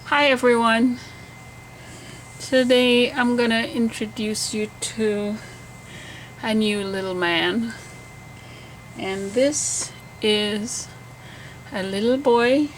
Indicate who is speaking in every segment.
Speaker 1: Hi everyone. Today I'm gonna introduce you to a new little man, and this is a little boy,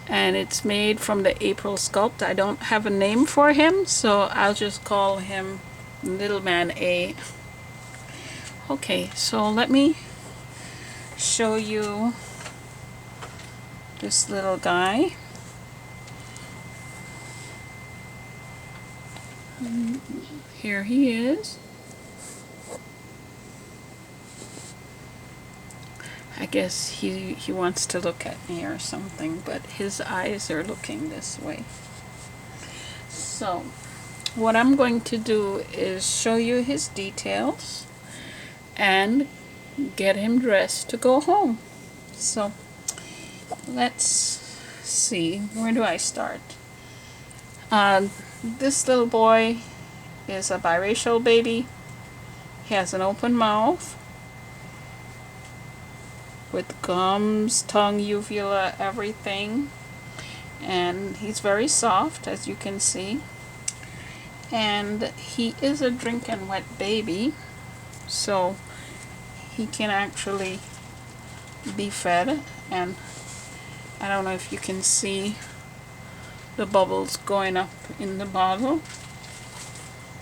Speaker 1: and it's made from the April sculpt. I don't have a name for him, so I'll just call him Little Man A. Okay, so let me show you this little guy. Here he is. I guess he wants to look at me or something, but his eyes are looking this way. So what I'm going to do is show you his details and get him dressed to go home. So let's see, where do I start? This little boy is a biracial baby. He has an open mouth with gums, tongue, uvula, everything, and he's very soft, as you can see. And he is a drink and wet baby, so he can actually be fed. And I don't know if you can see the bubbles going up in the bottle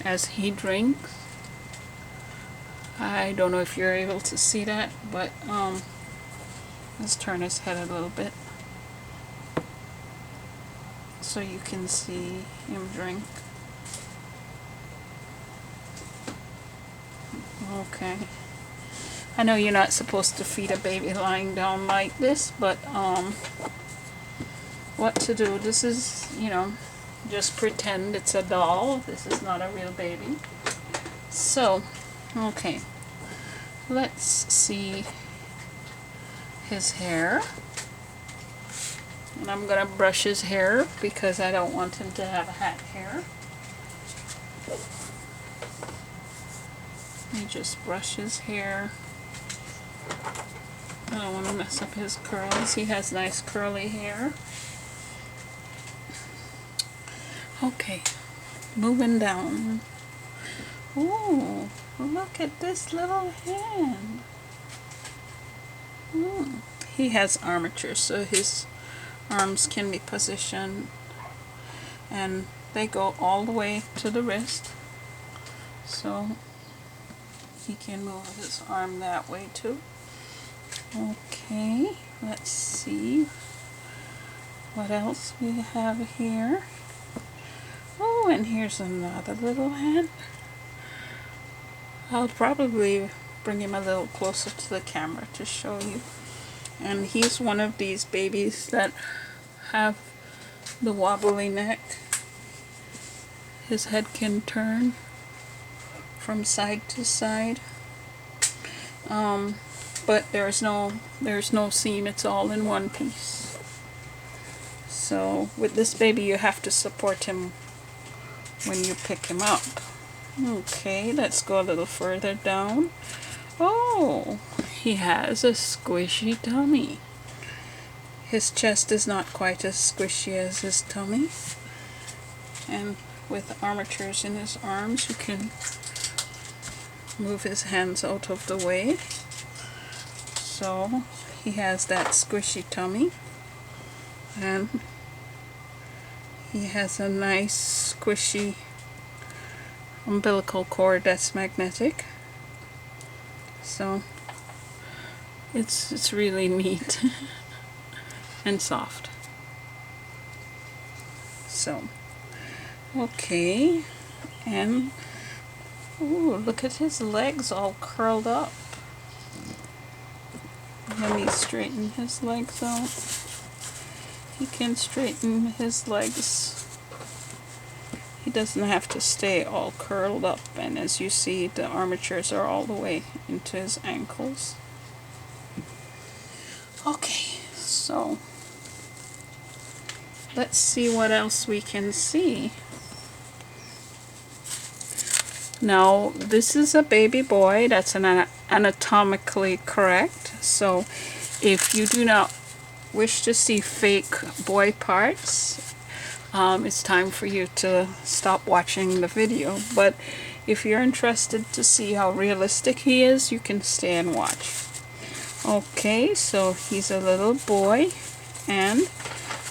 Speaker 1: as he drinks. I don't know if you're able to see that, but let's turn his head a little bit so you can see him drink. Okay. I know you're not supposed to feed a baby lying down like this, but what to do? This is, just pretend it's a doll. This is not a real baby. So, okay. Let's see his hair. And I'm gonna brush his hair because I don't want him to have hat hair. Let me just brush his hair. I don't want to mess up his curls. He has nice curly hair. Okay, moving down. Ooh, look at this little hand. He has armature, so his arms can be positioned, and they go all the way to the wrist, so he can move his arm that way too. Okay, let's see what else we have here. Oh, and here's another little hand. I'll probably bring him a little closer to the camera to show you. And he's one of these babies that have the wobbly neck. His head can turn from side to side. But there's no seam, it's all in one piece. So with this baby you have to support him when you pick him up. Okay, let's go a little further down. Oh, he has a squishy tummy. His chest is not quite as squishy as his tummy. And with armatures in his arms, you can move his hands out of the way. So he has that squishy tummy. And he has a nice squishy umbilical cord that's magnetic. So it's really neat and soft. So okay, and ooh, look at his legs all curled up. Let me straighten his legs out. He can straighten his legs. He doesn't have to stay all curled up, and as you see, the armatures are all the way into his ankles. Okay, so let's see what else we can see. Now, this is a baby boy. That's anatomically correct. So if you do not wish to see fake boy parts, it's time for you to stop watching the video. But if you're interested to see how realistic he is, you can stay and watch. Okay, so he's a little boy, and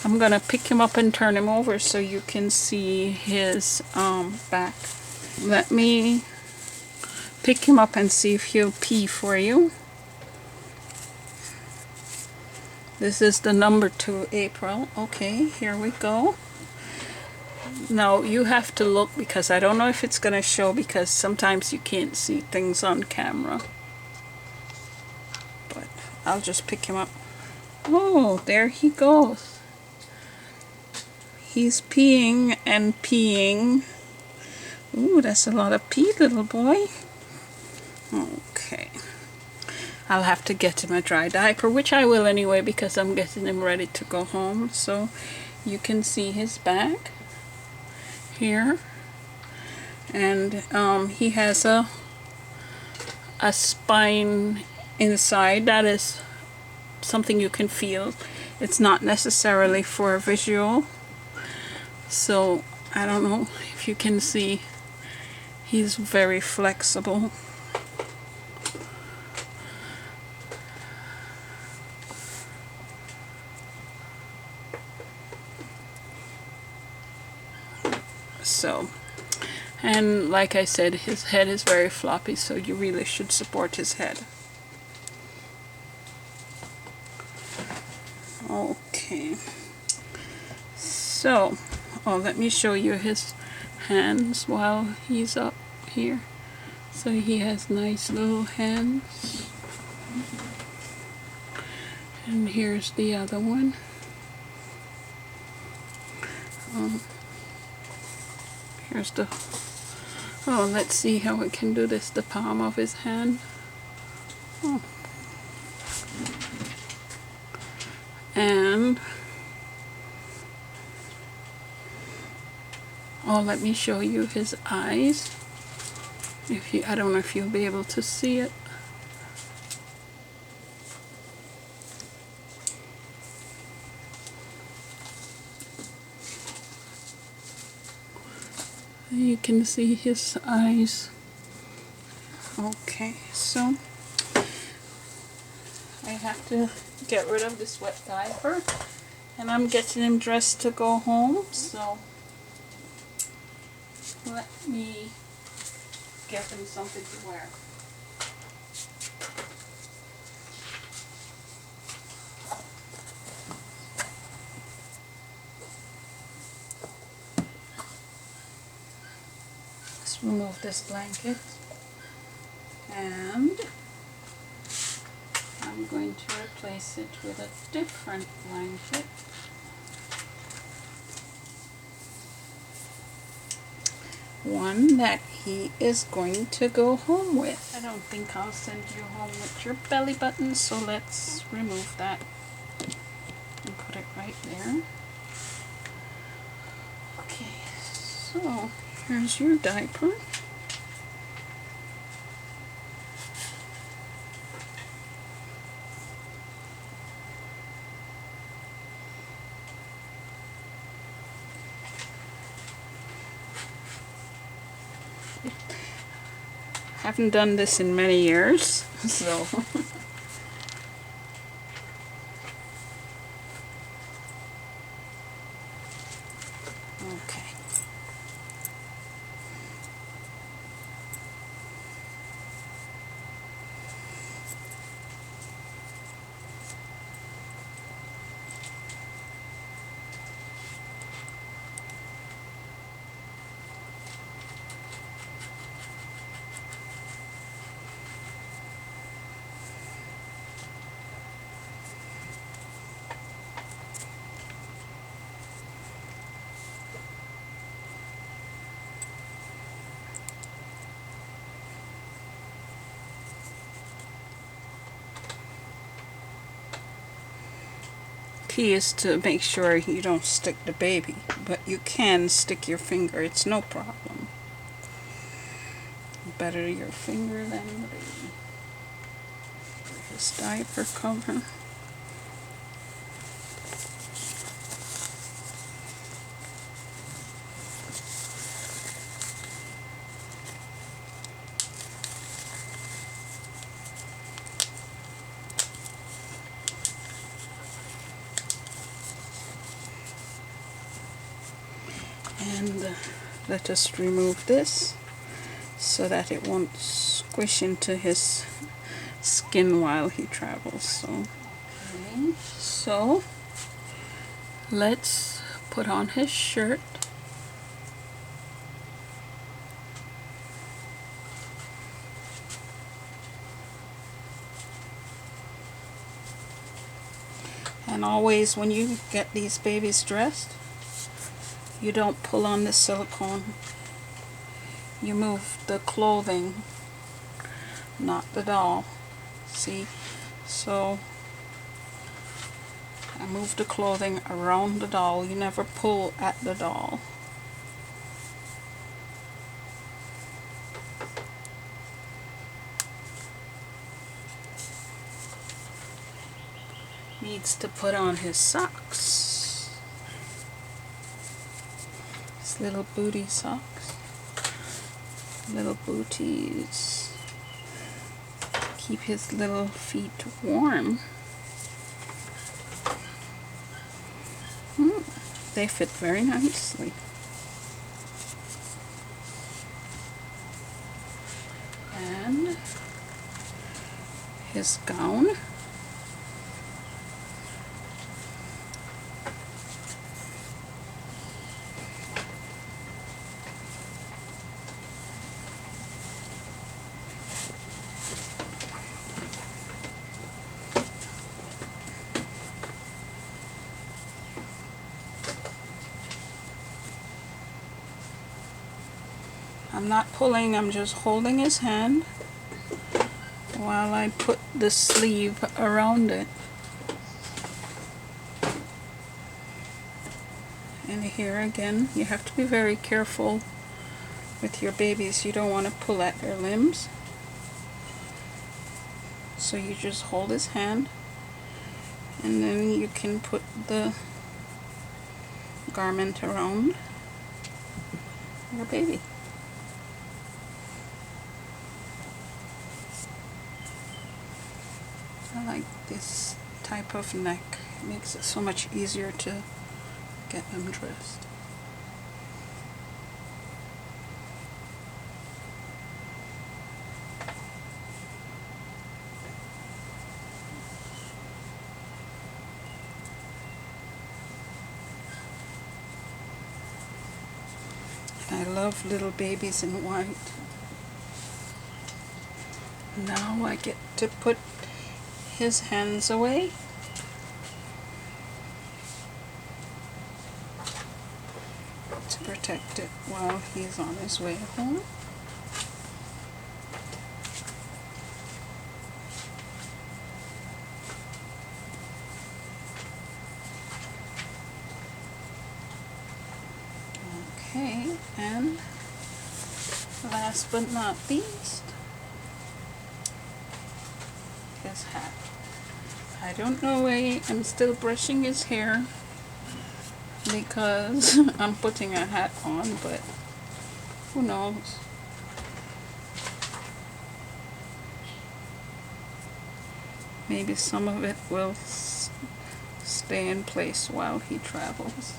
Speaker 1: I'm gonna pick him up and turn him over so you can see his back. Let me pick him up and see if he'll pee for you. This is the number 2 April. Okay, here we go. Now you have to look, because I don't know if it's gonna show, because sometimes you can't see things on camera. But I'll just pick him up. Oh, there he goes. He's peeing and peeing. Ooh, that's a lot of pee, little boy. Okay. I'll have to get him a dry diaper, which I will anyway, because I'm getting him ready to go home. So you can see his back here. And he has a spine inside. That is something you can feel. It's not necessarily for a visual. So I don't know if you can see. He's very flexible. So, and like I said, his head is very floppy, so you really should support his head. Okay. So, let me show you his hands while he's up here. So he has nice little hands. And here's the other one. Here's the, let's see how we can do this, the palm of his hand. And let me show you his eyes. I don't know if you'll be able to see it. You can see his eyes. Okay, so I have to get rid of this wet diaper, and I'm getting him dressed to go home, so let me get him something to wear. Let's remove this blanket, and I'm going to replace it with a different blanket. One that he is going to go home with. I don't think I'll send you home with your belly button, so let's remove that and put it right there. Okay, so here's your diaper. Haven't done this in many years, so okay. Key is to make sure you don't stick the baby, but you can stick your finger, it's no problem. Better your finger than the baby. His diaper cover. And let us remove this so that it won't squish into his skin while he travels. So let's put on his shirt. And always when you get these babies dressed, you don't pull on the silicone. You move the clothing, not the doll. See? So I move the clothing around the doll. You never pull at the doll. Needs to put on his socks. His little booty socks. Little booties. Keep his little feet warm. They fit very nicely. And his gown. I'm not pulling, I'm just holding his hand while I put the sleeve around it. And here again, you have to be very careful with your babies. You don't want to pull at their limbs. So you just hold his hand, and then you can put the garment around your baby. I like this type of neck. It makes it so much easier to get them dressed. I love little babies in white. Now I get to put his hands away. To protect it while he's on his way home. Okay, and last but not least, his hat. I don't know why I'm still brushing his hair because I'm putting a hat on, but who knows. Maybe some of it will stay in place while he travels.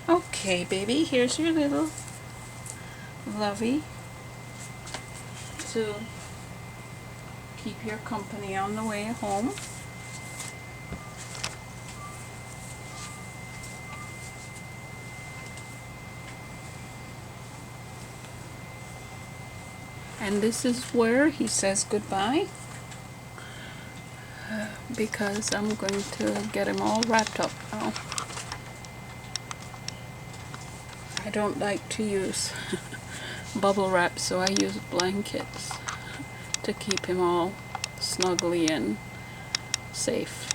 Speaker 1: Okay, baby, here's your little lovey to keep your company on the way home. And this is where he says goodbye, because I'm going to get him all wrapped up now. I don't like to use bubble wrap, so I use blankets to keep him all snuggly and safe.